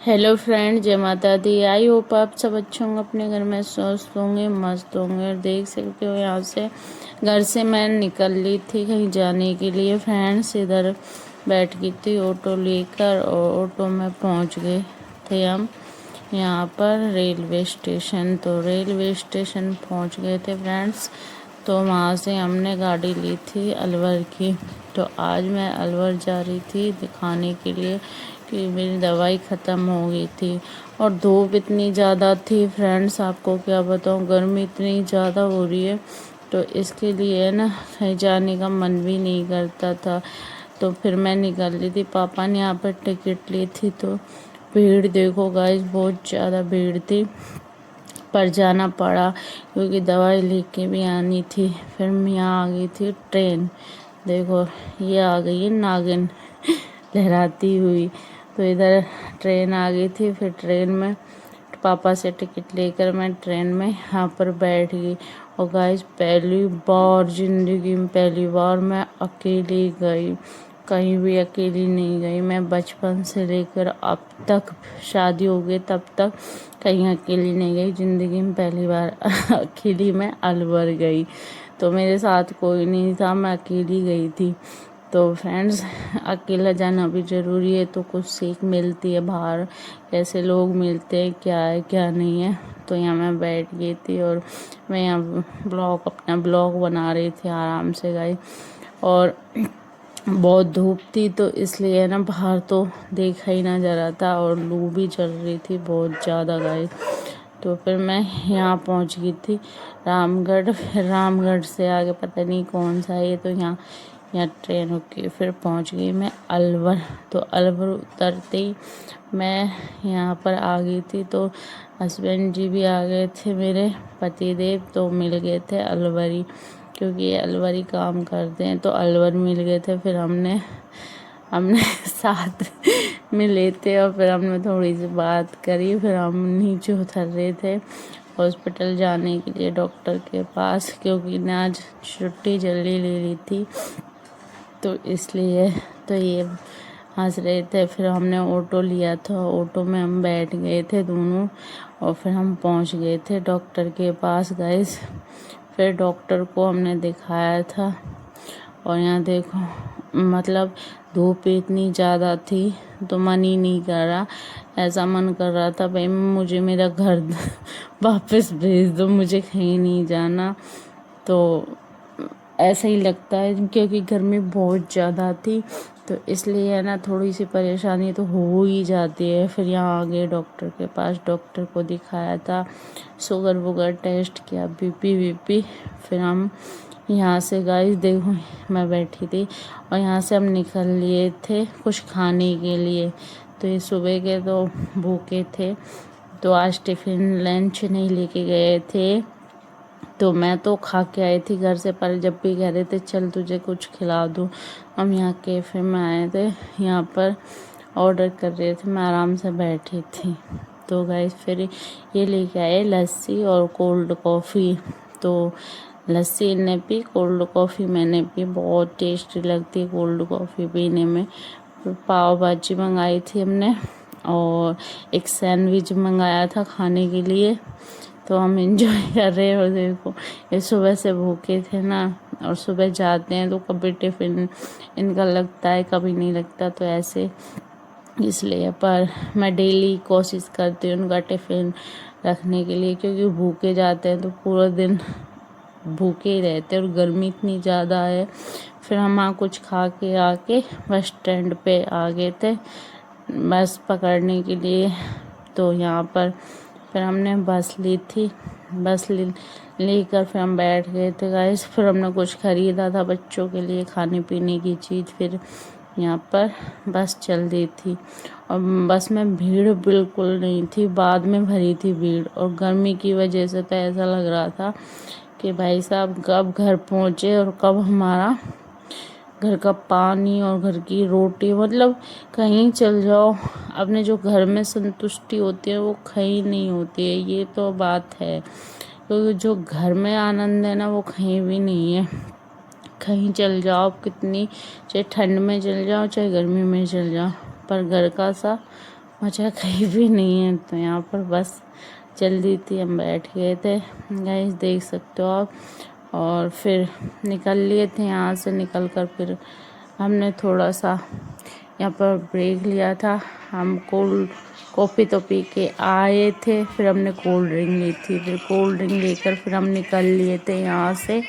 Hello friend, जय माता दी। I hope आप सब अच्छे होंगे, अपने घर में स्वस्थ होंगे, मस्त होंगे। और देख सकते हो यहाँ से घर से मैं निकल ली थी कहीं जाने के लिए। फ्रेंड्स इधर बैठ गई थी ऑटो लेकर और ऑटो में पहुँच गए थे हम यहाँ पर रेलवे स्टेशन। तो रेलवे स्टेशन पहुँच गए थे फ्रेंड्स। तो वहाँ से हमने गाड़ी ली थी अलवर की। तो आज मैं अलवर जा रही थी दिखाने के लिए कि मेरी दवाई ख़त्म हो गई थी। और धूप इतनी ज़्यादा थी फ्रेंड्स, आपको क्या बताऊँ, गर्मी इतनी ज़्यादा हो रही है। तो इसके लिए ना कहीं जाने का मन भी नहीं करता था। तो फिर मैं निकल ली थी, पापा ने यहाँ पर टिकट ली थी। तो भीड़ देखो गाइस, बहुत ज़्यादा भीड़ थी, पर जाना पड़ा क्योंकि दवाई लेके भी आनी थी। फिर मैं यहाँ आ गई थी ट्रेन। देखो ये आ गई है नागिन लहराती हुई। तो इधर ट्रेन आ गई थी। फिर ट्रेन में पापा से टिकट लेकर मैं ट्रेन में यहाँ पर बैठ गई। और गाइस पहली बार ज़िंदगी में, पहली बार मैं अकेली गई। कहीं भी अकेली नहीं गई मैं, बचपन से लेकर अब तक, शादी हो गई तब तक कहीं अकेली नहीं गई। ज़िंदगी में पहली बार अकेली मैं अलवर गई। तो मेरे साथ कोई नहीं था, मैं अकेली गई थी। तो फ्रेंड्स अकेला जाना भी ज़रूरी है, तो कुछ सीख मिलती है बाहर कैसे लोग मिलते हैं, क्या है क्या नहीं है। तो यहाँ मैं बैठ गई थी और मैं यहाँ अपना ब्लॉग बना रही थी आराम से गई। और बहुत धूप थी तो इसलिए ना बाहर तो देखा ही ना जा रहा था, और लू भी चल रही थी बहुत ज़्यादा गाइस। तो फिर मैं यहाँ पहुँच गई थी रामगढ़। फिर रामगढ़ से आगे पता नहीं कौन सा है, तो यहाँ ट्रेन रुकी। फिर पहुँच गई मैं अलवर। तो अलवर उतरते ही मैं यहाँ पर आ गई थी। तो हस्बैंड जी भी आ गए थे, मेरे पति देव, तो मिल गए थे अलवरी, क्योंकि ये अलवरी काम करते हैं। तो अलवर मिल गए थे। फिर हमने हमने साथ में लेते और फिर हमने थोड़ी सी बात करी। फिर हम नीचे उतर रहे थे हॉस्पिटल जाने के लिए, डॉक्टर के पास, क्योंकि ना आज छुट्टी जल्दी ले ली थी तो इसलिए। तो ये हंस रहे थे। फिर हमने ऑटो लिया था, ऑटो में हम बैठ गए थे दोनों और फिर हम पहुंच गए थे डॉक्टर के पास गाइस। फिर डॉक्टर को हमने दिखाया था। और यहाँ देखो, मतलब धूप इतनी ज़्यादा थी तो मन ही नहीं कर रहा, ऐसा मन कर रहा था भाई मुझे मेरा घर वापस भेज दो, मुझे कहीं नहीं जाना। तो ऐसा ही लगता है क्योंकि गर्मी बहुत ज़्यादा थी, तो इसलिए है ना थोड़ी सी परेशानी तो हो ही जाती है। फिर यहाँ आ गए डॉक्टर के पास, डॉक्टर को दिखाया था, शुगर वुगर टेस्ट किया, बीपी वीपी। फिर हम यहाँ से गाइस देखो मैं बैठी थी और यहाँ से हम निकल लिए थे कुछ खाने के लिए। तो ये सुबह के तो भूखे थे, तो आज टिफ़िन लंच नहीं लेके गए थे। तो मैं तो खा के आई थी घर से, पर जब भी कह रहे थे चल तुझे कुछ खिला दूँ, हम यहाँ कैफ़े में आए थे, यहाँ पर ऑर्डर कर रहे थे, मैं आराम से बैठी थी। तो गाइस फिर ये लेके आए लस्सी और कोल्ड कॉफ़ी। तो लस्सी इन्हें पी, कोल्ड कॉफ़ी मैंने पी, बहुत टेस्टी लगती है कोल्ड कॉफ़ी पीने में। पाव भाजी मंगाई थी हमने और एक सैंडविच मंगाया था खाने के लिए। तो हम एंजॉय कर रहे हैं। और देखो ये सुबह से भूखे थे ना, और सुबह जाते हैं तो कभी टिफ़िन इनका लगता है कभी नहीं लगता, तो ऐसे इसलिए। पर मैं डेली कोशिश करती हूँ उनका टिफ़िन रखने के लिए, क्योंकि भूखे जाते हैं तो पूरा दिन भूखे ही रहते हैं और गर्मी इतनी ज़्यादा है। फिर हम वहाँ कुछ खा के आके बस स्टैंड पे आ गए थे बस पकड़ने के लिए। तो यहाँ पर फिर हमने बस ली थी, बस लेकर फिर हम बैठ गए थे गाइस। फिर हमने कुछ ख़रीदा था बच्चों के लिए खाने पीने की चीज़। फिर यहाँ पर बस चल रही थी और बस में भीड़ बिल्कुल नहीं थी, बाद में भरी थी भीड़। और गर्मी की वजह से तो ऐसा लग रहा था कि भाई साहब कब घर पहुँचे और कब हमारा घर का पानी और घर की रोटी, मतलब कहीं चल जाओ अपने जो घर में संतुष्टि होती है वो कहीं नहीं होती है, ये तो बात है। क्योंकि जो घर में आनंद है ना वो कहीं भी नहीं है। कहीं चल जाओ कितनी, चाहे ठंड में चल जाओ चाहे गर्मी में चल जाओ, पर घर का सा मजा कहीं भी नहीं है। तो यहाँ पर बस जल्दी थी, हम बैठ गए थे गाइस, देख सकते हो आप। और फिर निकल लिए थे यहाँ से। निकल कर फिर हमने थोड़ा सा यहाँ पर ब्रेक लिया था। हम कोल्ड कॉफ़ी तो पी के आए थे, फिर हमने कोल्ड ड्रिंक ली थी। फिर कोल्ड ड्रिंक लेकर फिर हम निकल लिए थे यहाँ से।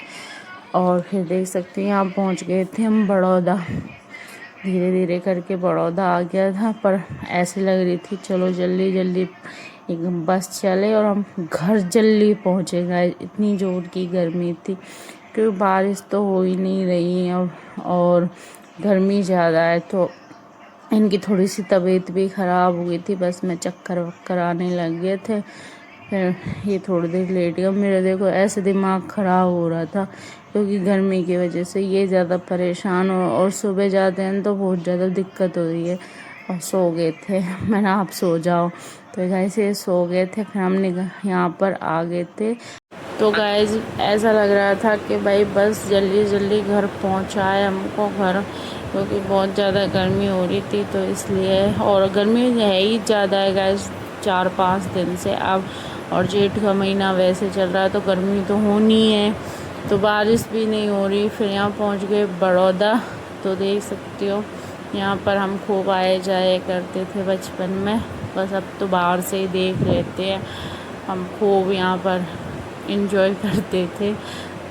और फिर देख सकते हैं यहाँ पहुँच गए थे हम बड़ौदा। धीरे धीरे करके बड़ौदा आ गया था, पर ऐसे लग रही थी चलो जल्दी जल्दी एक बस चले और हम घर जल्दी पहुँचे गए। इतनी जोर की गर्मी थी, क्योंकि बारिश तो हो ही नहीं रही है और गर्मी ज़्यादा है। तो इनकी थोड़ी सी तबीयत भी ख़राब हो गई थी, बस में चक्कर वक्कर आने लग गए थे। फिर ये थोड़ी देर लेट गया। मेरा देखो ऐसे दिमाग ख़राब हो रहा था, क्योंकि गर्मी की वजह से ये ज़्यादा परेशान हो, और सुबह जाते हैं तो बहुत ज़्यादा दिक्कत हो रही है। और सो गए थे, मैंने आप सो जाओ, तो ऐसे सो गए थे। फिर हमने यहाँ पर आ गए थे। तो गाइज ऐसा लग रहा था कि भाई बस जल्दी जल्दी घर पहुँचाए हमको घर, क्योंकि बहुत ज़्यादा गर्मी हो रही थी तो इसलिए। और गर्मी है ही ज़्यादा है गाइज 4-5 दिन से अब, और जेठ का महीना वैसे चल रहा है तो गर्मी तो होनी है। तो बारिश भी नहीं हो रही। फिर यहाँ पहुँच गए बड़ौदा। तो देख सकते हो यहाँ पर हम खूब आए जाए करते थे बचपन में, बस अब तो बाहर से ही देख लेते हैं। हम खूब यहाँ पर इंजॉय करते थे।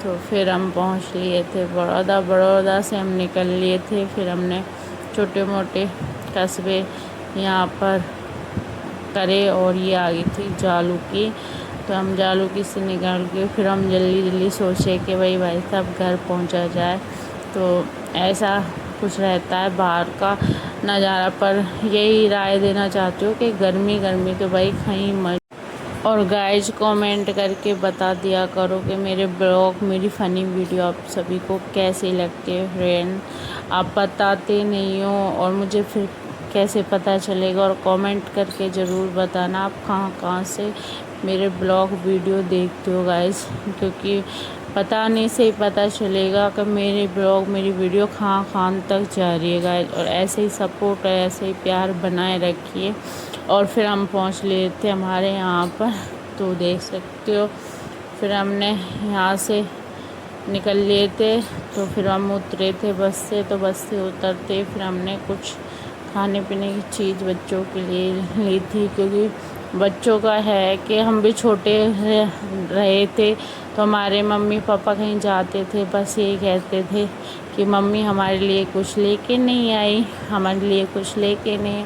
तो फिर हम पहुँच लिए थे बड़ौदा। बड़ौदा से हम निकल लिए थे। फिर हमने छोटे मोटे कस्बे यहाँ पर करे, और ये आ गई थी जालूकी। तो हम जालूकी से निकल के फिर हम जल्दी जल्दी सोचे कि भाई साहब घर पहुँचा जाए। तो ऐसा कुछ रहता है बाहर का नज़ारा। पर यही राय देना चाहती हूँ कि गर्मी गर्मी तो भाई कहीं मत। और गाइज कमेंट करके बता दिया करो कि मेरे ब्लॉग, मेरी फ़नी वीडियो आप सभी को कैसी लगती है फ्रेंड। आप बताते नहीं हो और मुझे फिर कैसे पता चलेगा। और कमेंट करके ज़रूर बताना आप कहाँ कहाँ से मेरे ब्लॉग वीडियो देखते हो गाइज, क्योंकि बताने से ही पता चलेगा कि मेरे ब्लॉग, मेरी वीडियो कहाँ कहाँ तक जा रही है गाइज। और ऐसे ही सपोर्ट, ऐसे ही प्यार बनाए रखिए। और फिर हम पहुंच लिए थे हमारे यहाँ पर, तो देख सकते हो। फिर हमने यहाँ से निकल लिए थे। तो फिर हम उतरे थे बस से। तो बस से उतरते फिर हमने कुछ खाने पीने की चीज़ बच्चों के लिए ली थी, क्योंकि बच्चों का है कि हम भी छोटे रहे थे तो हमारे मम्मी पापा कहीं जाते थे बस यही कहते थे कि मम्मी हमारे लिए कुछ लेके नहीं आई, हमारे लिए कुछ लेके नहीं।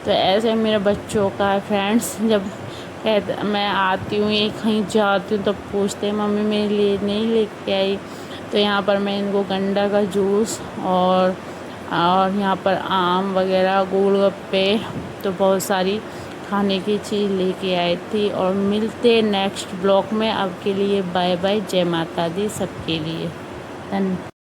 तो ऐसे मेरे बच्चों का फ्रेंड्स, जब मैं आती हूँ या कहीं जाती हूँ तो पूछते हैं मम्मी मेरे लिए नहीं लेके आई। तो यहाँ पर मैं इनको गंडा का जूस और यहाँ पर आम वगैरह, गोलगप्पे, तो बहुत सारी खाने की चीज़ लेके आई थी। और मिलते नेक्स्ट ब्लॉग में। अब के लिए बाय बाय, जय माता दी सबके लिए। धन्यवाद।